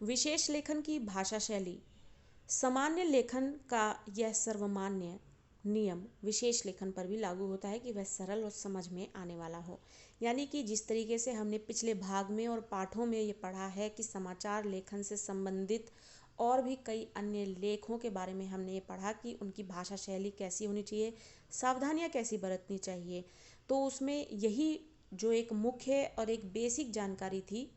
विशेष लेखन की भाषा शैली। सामान्य लेखन का यह सर्वमान्य नियम विशेष लेखन पर भी लागू होता है कि वह सरल और समझ में आने वाला हो। यानी कि जिस तरीके से हमने पिछले भाग में और पाठों में ये पढ़ा है कि समाचार लेखन से संबंधित और भी कई अन्य लेखों के बारे में हमने ये पढ़ा कि उनकी भाषा शैली कैसी होनी चाहिए, सावधानियाँ कैसी बरतनी चाहिए। तो उसमें यही जो एक मुख्य और एक बेसिक जानकारी थी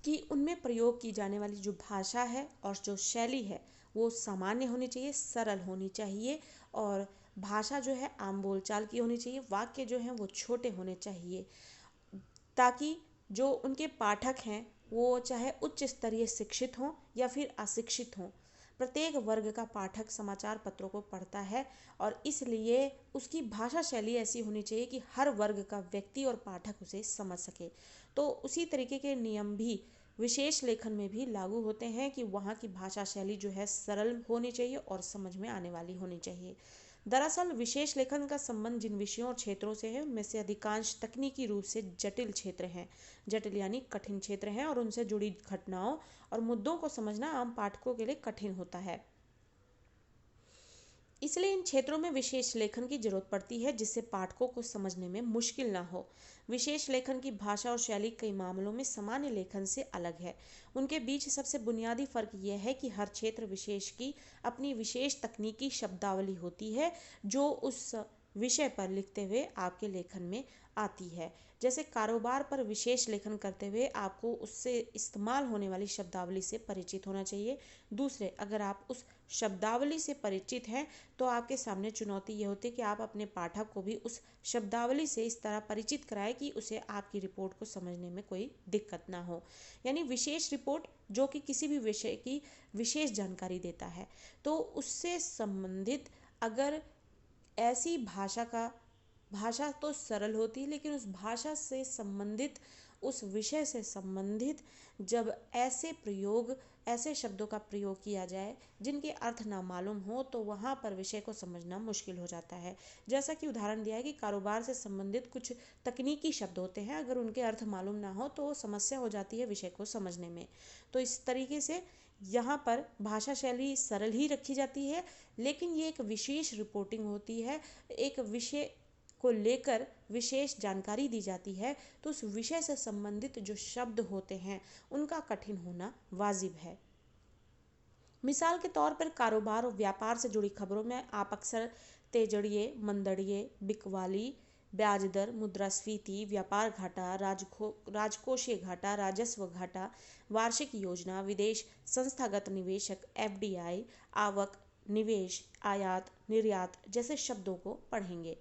कि उनमें प्रयोग की जाने वाली जो भाषा है और जो शैली है वो सामान्य होनी चाहिए, सरल होनी चाहिए और भाषा जो है आम बोलचाल की होनी चाहिए, वाक्य जो हैं वो छोटे होने चाहिए, ताकि जो उनके पाठक हैं वो चाहे उच्च स्तरीय शिक्षित हों या फिर अशिक्षित हों, प्रत्येक वर्ग का पाठक समाचार पत्रों को पढ़ता है और इसलिए उसकी भाषा शैली ऐसी होनी चाहिए कि हर वर्ग का व्यक्ति और पाठक उसे समझ सके। तो उसी तरीके के नियम भी विशेष लेखन में भी लागू होते हैं कि वहाँ की भाषा शैली जो है सरल होनी चाहिए और समझ में आने वाली होनी चाहिए। दरअसल विशेष लेखन का संबंध जिन विषयों और क्षेत्रों से है उनमें से अधिकांश तकनीकी रूप से जटिल क्षेत्र हैं। जटिल यानी कठिन क्षेत्र हैं और उनसे जुड़ी घटनाओं और मुद्दों को समझना आम पाठकों के लिए कठिन होता है। इसलिए इन क्षेत्रों में विशेष लेखन की जरूरत पड़ती है जिससे पाठकों को समझने में मुश्किल ना हो। विशेष लेखन की भाषा और शैली कई मामलों में सामान्य लेखन से अलग है। उनके बीच सबसे बुनियादी फर्क यह है कि हर क्षेत्र विशेष की अपनी विशेष तकनीकी शब्दावली होती है जो उस विषय पर लिखते हुए आपके लेखन में आती है। जैसे कारोबार पर विशेष लेखन करते हुए आपको उससे इस्तेमाल होने वाली शब्दावली से परिचित होना चाहिए। दूसरे, अगर आप उस शब्दावली से परिचित हैं तो आपके सामने चुनौती ये होती है कि आप अपने पाठक को भी उस शब्दावली से इस तरह परिचित कराएं कि उसे आपकी रिपोर्ट को समझने में कोई दिक्कत ना हो। यानी विशेष रिपोर्ट जो कि किसी भी विषय की विशेष जानकारी देता है, तो उससे संबंधित अगर ऐसी भाषा तो सरल होती है लेकिन उस भाषा से संबंधित उस विषय से संबंधित जब ऐसे शब्दों का प्रयोग किया जाए जिनके अर्थ ना मालूम हो तो वहाँ पर विषय को समझना मुश्किल हो जाता है। जैसा कि उदाहरण दिया है कि कारोबार से संबंधित कुछ तकनीकी शब्द होते हैं, अगर उनके अर्थ मालूम ना हो तो समस्या हो जाती है विषय को समझने में। तो इस तरीके से यहाँ पर भाषा शैली सरल ही रखी जाती है, लेकिन ये एक विशेष रिपोर्टिंग होती है, एक विषय को लेकर विशेष जानकारी दी जाती है, तो उस विषय से संबंधित जो शब्द होते हैं उनका कठिन होना वाजिब है। मिसाल के तौर पर कारोबार और व्यापार से जुड़ी खबरों में आप अक्सर तेजड़िए, मंदड़िए, बिकवाली, ब्याज दर, मुद्रास्फीति, व्यापार घाटा, राजकोषीय घाटा, राजस्व घाटा, वार्षिक योजना, विदेश संस्थागत निवेशक, एफडीआई, आवक, निवेश, आयात, निर्यात जैसे शब्दों को पढ़ेंगे।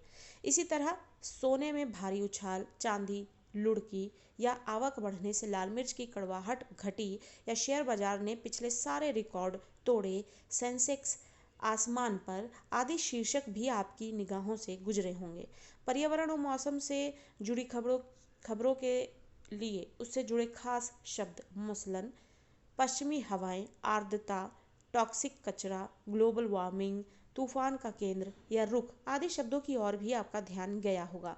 इसी तरह सोने में भारी उछाल, चांदी लुढ़की या आवक बढ़ने से लाल मिर्च की कड़वाहट घटी या शेयर बाजार ने पिछले सारे रिकॉर्ड तोड़े, सेंसेक्स आसमान पर आदि शीर्षक भी आपकी निगाहों से गुजरे होंगे। पर्यावरण और मौसम से जुड़ी खबरों के लिए उससे जुड़े खास शब्द मसलन पश्चिमी हवाएं, आर्द्रता, टॉक्सिक कचरा, ग्लोबल वार्मिंग, तूफान का केंद्र या रुख आदि शब्दों की ओर भी आपका ध्यान गया होगा।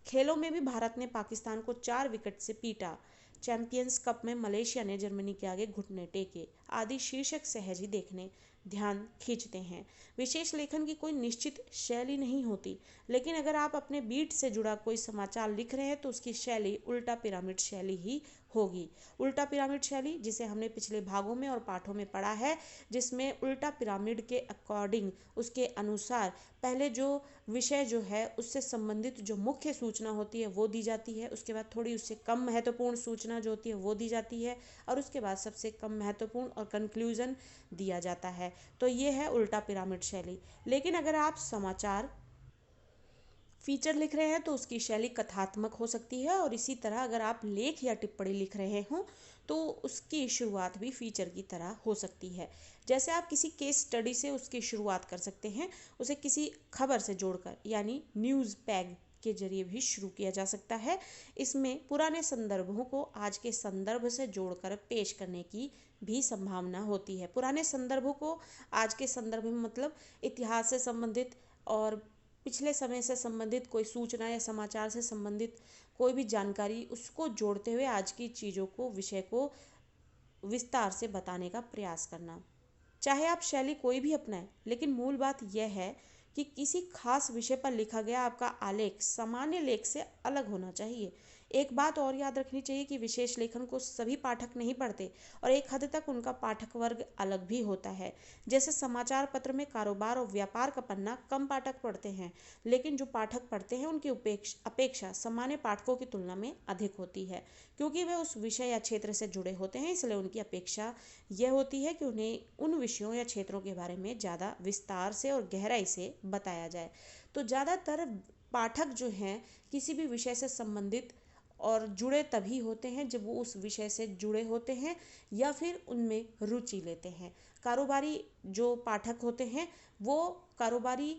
खेलों में भी भारत ने पाकिस्तान को 4 विकेट से पीटा, चैंपियंस कप में मलेशिया ने जर्मनी के आगे घुटने टेके आदि शीर्षक सहज ही देखने ध्यान खींचते हैं। विशेष लेखन की कोई निश्चित शैली नहीं होती, लेकिन अगर आप अपने बीट से जुड़ा कोई समाचार लिख रहे हैं तो उसकी शैली उल्टा पिरामिड शैली ही होगी। उल्टा पिरामिड शैली जिसे हमने पिछले भागों में और पाठों में पढ़ा है, जिसमें उल्टा पिरामिड के अकॉर्डिंग उसके अनुसार पहले जो विषय जो है उससे संबंधित जो मुख्य सूचना होती है वो दी जाती है, उसके बाद थोड़ी उससे कम महत्वपूर्ण सूचना जो होती है वो दी जाती है और उसके बाद सबसे कम महत्वपूर्ण और कंक्लूजन दिया जाता है। तो ये है उल्टा पिरामिड शैली। लेकिन अगर आप समाचार फीचर लिख रहे हैं तो उसकी शैली कथात्मक हो सकती है और इसी तरह अगर आप लेख या टिप्पणी लिख रहे हों तो उसकी शुरुआत भी फीचर की तरह हो सकती है। जैसे आप किसी केस स्टडी से उसकी शुरुआत कर सकते हैं, उसे किसी खबर से जोड़कर यानी न्यूज़ पैग के जरिए भी शुरू किया जा सकता है। इसमें पुराने संदर्भों को आज के संदर्भ से जोड़कर पेश करने की भी संभावना होती है। पुराने संदर्भों को आज के संदर्भ में मतलब इतिहास से संबंधित और पिछले समय से संबंधित कोई सूचना या समाचार से संबंधित कोई भी जानकारी उसको जोड़ते हुए आज की चीज़ों को, विषय को विस्तार से बताने का प्रयास करना। चाहे आप शैली कोई भी अपनाएं, लेकिन मूल बात यह है कि किसी खास विषय पर लिखा गया आपका आलेख सामान्य लेख से अलग होना चाहिए। एक बात और याद रखनी चाहिए कि विशेष लेखन को सभी पाठक नहीं पढ़ते और एक हद तक उनका पाठक वर्ग अलग भी होता है। जैसे समाचार पत्र में कारोबार और व्यापार का पन्ना कम पाठक पढ़ते हैं, लेकिन जो पाठक पढ़ते हैं उनकी अपेक्षा सामान्य पाठकों की तुलना में अधिक होती है। क्योंकि वे उस विषय या क्षेत्र से जुड़े होते हैं, इसलिए उनकी अपेक्षा यह होती है कि उन्हें उन विषयों या क्षेत्रों के बारे में ज़्यादा विस्तार से और गहराई से बताया जाए। तो ज़्यादातर पाठक जो हैं किसी भी विषय से संबंधित और जुड़े तभी होते हैं जब वो उस विषय से जुड़े होते हैं या फिर उनमें रुचि लेते हैं। कारोबारी जो पाठक होते हैं वो कारोबारी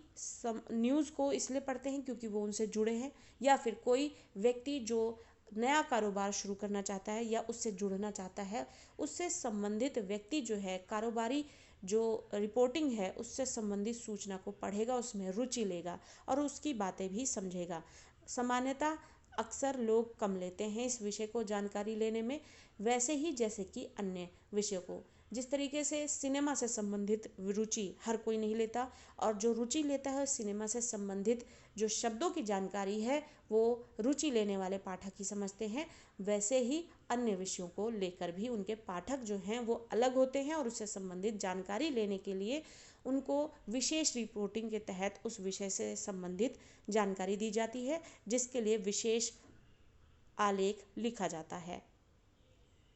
न्यूज़ को इसलिए पढ़ते हैं क्योंकि वो उनसे जुड़े हैं, या फिर कोई व्यक्ति जो नया कारोबार शुरू करना चाहता है या उससे जुड़ना चाहता है, उससे संबंधित व्यक्ति जो है कारोबारी जो रिपोर्टिंग है उससे संबंधित सूचना को पढ़ेगा, उसमें रुचि लेगा और उसकी बातें भी समझेगा। सामान्यतः अक्सर लोग कम लेते हैं इस विषय को जानकारी लेने में, वैसे ही जैसे कि अन्य विषयों को। जिस तरीके से सिनेमा से संबंधित रुचि हर कोई नहीं लेता, और जो रुचि लेता है सिनेमा से संबंधित जो शब्दों की जानकारी है वो रुचि लेने वाले पाठक ही समझते हैं, वैसे ही अन्य विषयों को लेकर भी उनके पाठक जो हैं वो अलग होते हैं और उससे संबंधित जानकारी लेने के लिए उनको विशेष रिपोर्टिंग के तहत उस विषय से संबंधित जानकारी दी जाती है, जिसके लिए विशेष आलेख लिखा जाता है।